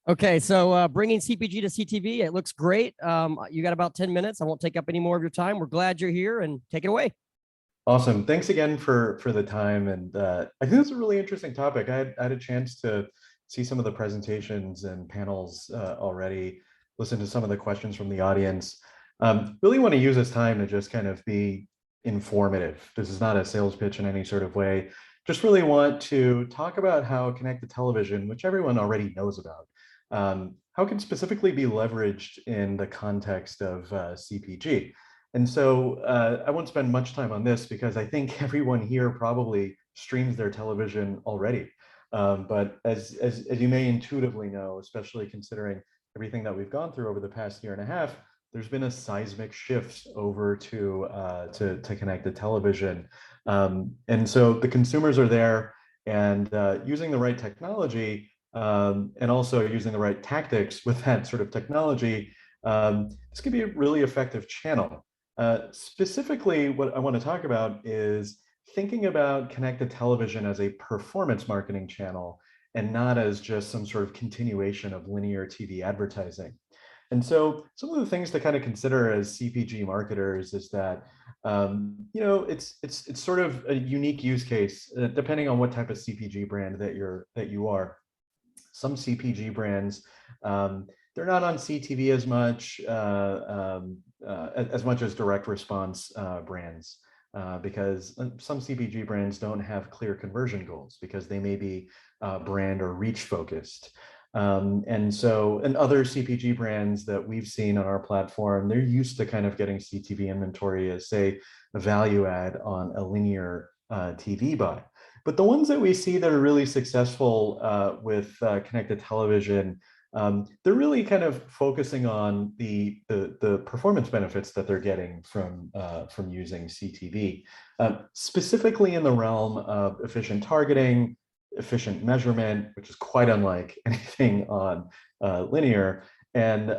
Okay, so bringing CPG to CTV, it looks great. You got about 10 minutes. I won't take up any more of your time. We're glad you're here and take it away. Awesome. Thanks again for the time. And I think it's a really interesting topic. I had a chance to see some of the presentations and panels already, listen to some of the questions from the audience. Really want to use this time to just kind of be informative. This is not a sales pitch in any sort of way. Just really want to talk about how connected television, which everyone already knows about, how can specifically be leveraged in the context of CPG. And so I won't spend much time on this because I think everyone here probably streams their television already. But as you may intuitively know, especially considering everything that we've gone through over the past year and a half, there's been a seismic shift over to connected television. And so the consumers are there, and using the right technology and also using the right tactics with that sort of technology, this can be a really effective channel. Specifically, what I want to talk about is thinking about connected television as a performance marketing channel and not as just some sort of continuation of linear TV advertising. And so some of the things to kind of consider as CPG marketers is that, it's sort of a unique use case, depending on what type of CPG brand that you are. Some CPG brands, they're not on CTV as much as direct response brands, because some CPG brands don't have clear conversion goals because they may be brand or reach focused. And other CPG brands that we've seen on our platform, they're used to kind of getting CTV inventory as, say, a value add on a linear TV buy. But the ones that we see that are really successful with connected television, they're really kind of focusing on the performance benefits that they're getting from using CTV, specifically in the realm of efficient targeting, efficient measurement, which is quite unlike anything on linear, and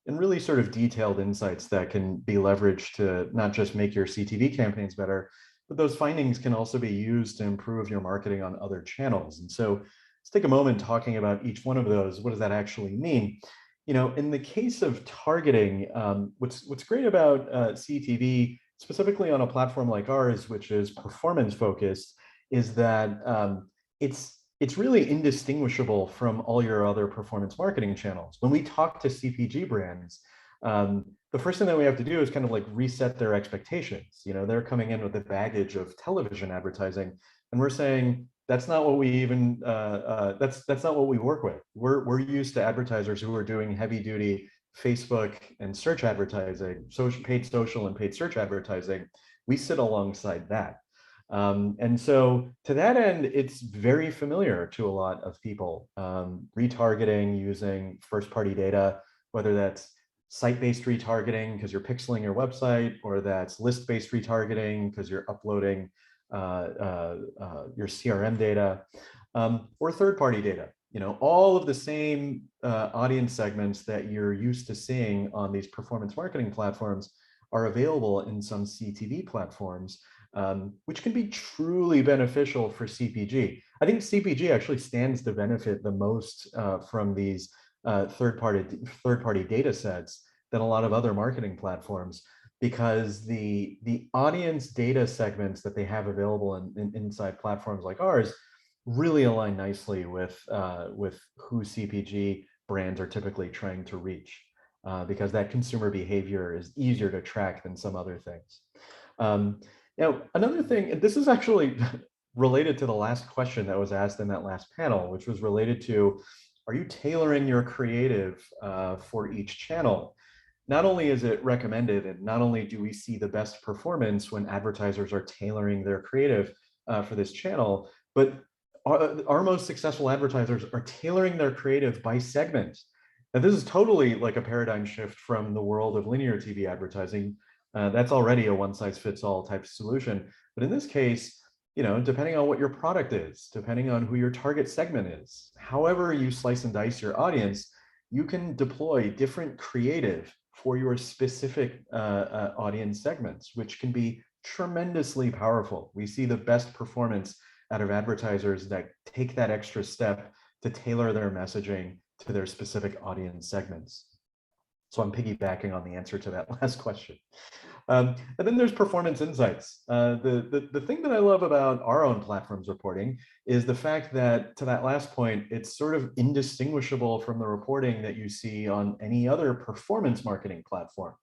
really sort of detailed insights that can be leveraged to not just make your CTV campaigns better, but those findings can also be used to improve your marketing on other channels. And so let's take a moment talking about each one of those. What does that actually mean? In the case of targeting, what's great about CTV, specifically on a platform like ours, which is performance focused, is that it's really indistinguishable from all your other performance marketing channels. When we talk to CPG brands, the first thing that we have to do is kind of like reset their expectations. They're coming in with a baggage of television advertising, and we're saying that's not what we even that's not what we work with. We're used to advertisers who are doing heavy duty Facebook and search advertising, paid social and paid search advertising. We sit alongside that. And so to that end, it's very familiar to a lot of people. Retargeting using first-party data, whether that's site-based retargeting because you're pixeling your website, or that's list-based retargeting because you're uploading your CRM data, or third-party data. All of the same audience segments that you're used to seeing on these performance marketing platforms are available in some CTV platforms, which can be truly beneficial for CPG. I think CPG actually stands to benefit the most from these third-party data sets than a lot of other marketing platforms, because the audience data segments that they have available inside platforms like ours really align nicely with who CPG brands are typically trying to reach, because that consumer behavior is easier to track than some other things. Now, another thing, this is actually related to the last question that was asked in that last panel, which was related to, are you tailoring your creative for each channel? Not only is it recommended, and not only do we see the best performance when advertisers are tailoring their creative for this channel, but our most successful advertisers are tailoring their creative by segment. Now, this is totally like a paradigm shift from the world of linear TV advertising. That's already a one-size-fits-all type of solution. But in this case, depending on what your product is, depending on who your target segment is, however you slice and dice your audience, you can deploy different creative for your specific audience segments, which can be tremendously powerful. We see the best performance out of advertisers that take that extra step to tailor their messaging to their specific audience segments. So I'm piggybacking on the answer to that last question. And then there's performance insights. The thing that I love about our own platform's reporting is the fact that, to that last point, it's sort of indistinguishable from the reporting that you see on any other performance marketing platform.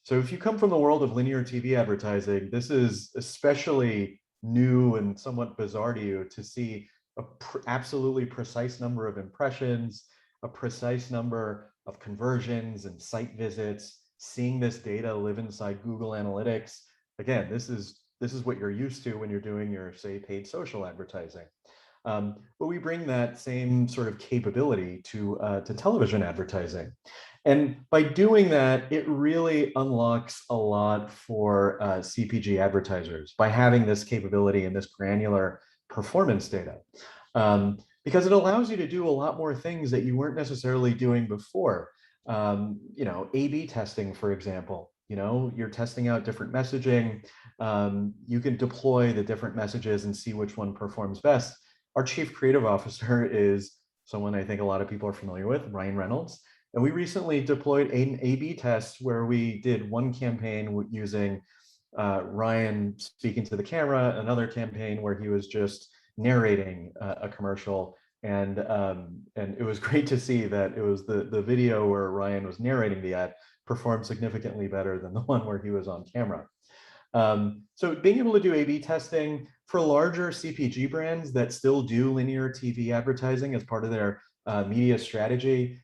So if you come from the world of linear TV advertising, this is especially new and somewhat bizarre to you to see a absolutely precise number of impressions, a precise number of conversions and site visits, seeing this data live inside Google Analytics. Again, this is what you're used to when you're doing your, say, paid social advertising. But we bring that same sort of capability to television advertising. And by doing that, it really unlocks a lot for CPG advertisers by having this capability and this granular performance data. Because it allows you to do a lot more things that you weren't necessarily doing before. You know, A/B testing, for example. You know, you're testing out different messaging. You can deploy the different messages and see which one performs best. Our chief creative officer is someone I think a lot of people are familiar with, Ryan Reynolds. And we recently deployed an A/B test where we did one campaign using Ryan speaking to the camera, another campaign where he was just narrating a commercial. And it was great to see that it was the video where Ryan was narrating the ad performed significantly better than the one where he was on camera. So being able to do A/B testing for larger CPG brands that still do linear TV advertising as part of their media strategy,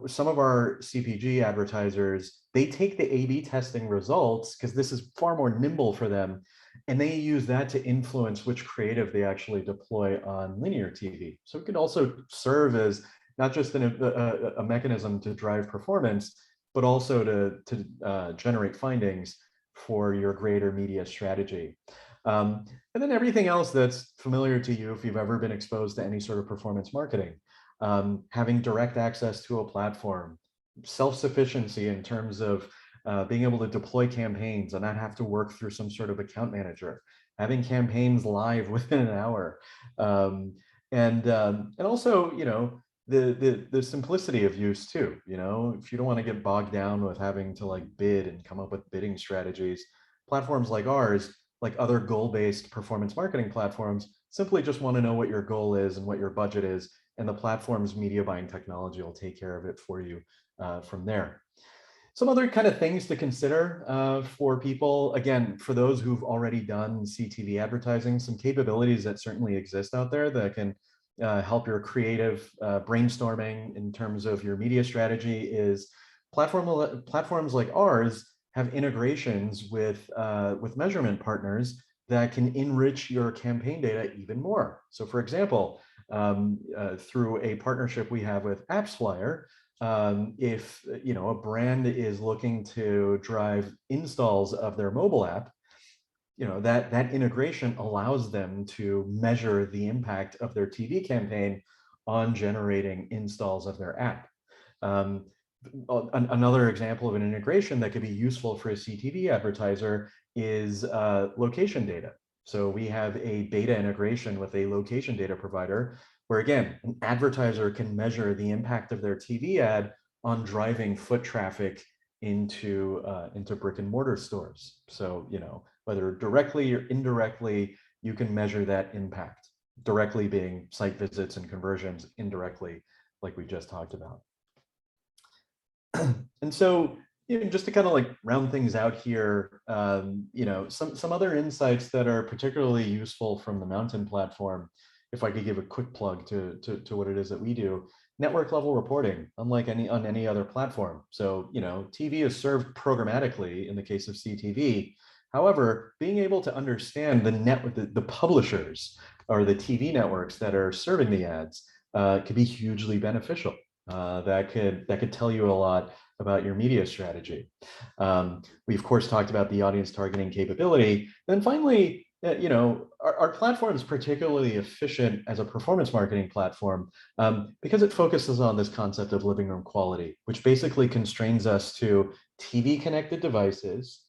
some of our CPG advertisers, they take the A/B testing results, because this is far more nimble for them, and they use that to influence which creative they actually deploy on linear TV. So it could also serve as not just a mechanism to drive performance, but also to generate findings for your greater media strategy. And then everything else that's familiar to you if you've ever been exposed to any sort of performance marketing. Having direct access to a platform, self-sufficiency in terms of being able to deploy campaigns and not have to work through some sort of account manager, having campaigns live within an hour, and also, you know, the simplicity of use too. You know, if you don't want to get bogged down with having to like bid and come up with bidding strategies, platforms like ours, like other goal-based performance marketing platforms, simply just want to know what your goal is and what your budget is, and the platform's media buying technology will take care of it for you from there. Some other kind of things to consider for people, again, for those who've already done CTV advertising, some capabilities that certainly exist out there that can help your creative brainstorming in terms of your media strategy is platforms like ours have integrations with measurement partners that can enrich your campaign data even more. So for example, through a partnership we have with AppsFlyer, if you know a brand is looking to drive installs of their mobile app, you know that integration allows them to measure the impact of their TV campaign on generating installs of their app. Another example of an integration that could be useful for a CTV advertiser is location data. So we have a beta integration with a location data provider where, again, an advertiser can measure the impact of their TV ad on driving foot traffic into brick and mortar stores. So, you know, whether directly or indirectly, you can measure that impact, directly being site visits and conversions, indirectly, like we just talked about. And so, you know, just to kind of like round things out here, you know, some other insights that are particularly useful from the Mountain platform, if I could give a quick plug to what it is that we do. Network level reporting, unlike on any other platform. So, you know, TV is served programmatically in the case of CTV. However, being able to understand the publishers or the TV networks that are serving the ads could be hugely beneficial. That could tell you a lot about your media strategy. We of course talked about the audience targeting capability. Then finally, you know, our platform is particularly efficient as a performance marketing platform because it focuses on this concept of living room quality, which basically constrains us to TV connected devices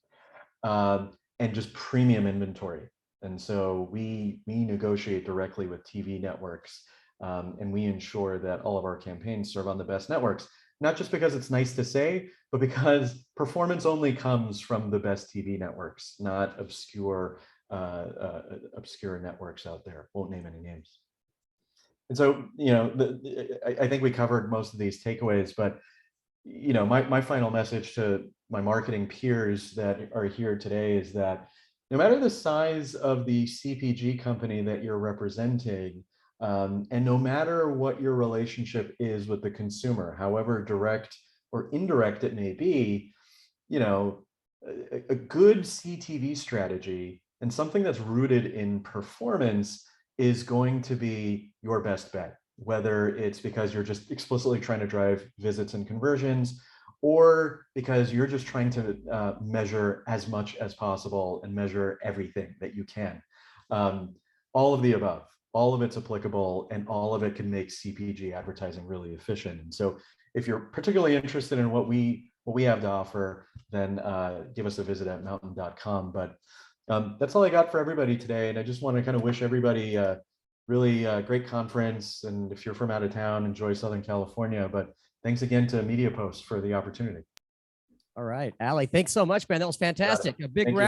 and just premium inventory. And so we negotiate directly with TV networks And we ensure that all of our campaigns serve on the best networks, not just because it's nice to say, but because performance only comes from the best TV networks, not obscure networks out there. Won't name any names. And so, I think we covered most of these takeaways, but my final message to my marketing peers that are here today is that no matter the size of the CPG company that you're representing, and no matter what your relationship is with the consumer, however direct or indirect it may be, a good CTV strategy and something that's rooted in performance is going to be your best bet, whether it's because you're just explicitly trying to drive visits and conversions, or because you're just trying to measure as much as possible and measure everything that you can. All of the above, all of it's applicable, and all of it can make CPG advertising really efficient. And so if you're particularly interested in what we have to offer, then give us a visit at mountain.com. But that's all I got for everybody today. And I just want to kind of wish everybody a really great conference. And if you're from out of town, enjoy Southern California. But thanks again to Media Post for the opportunity. All right, Ali, thanks so much, man. That was fantastic. A big round.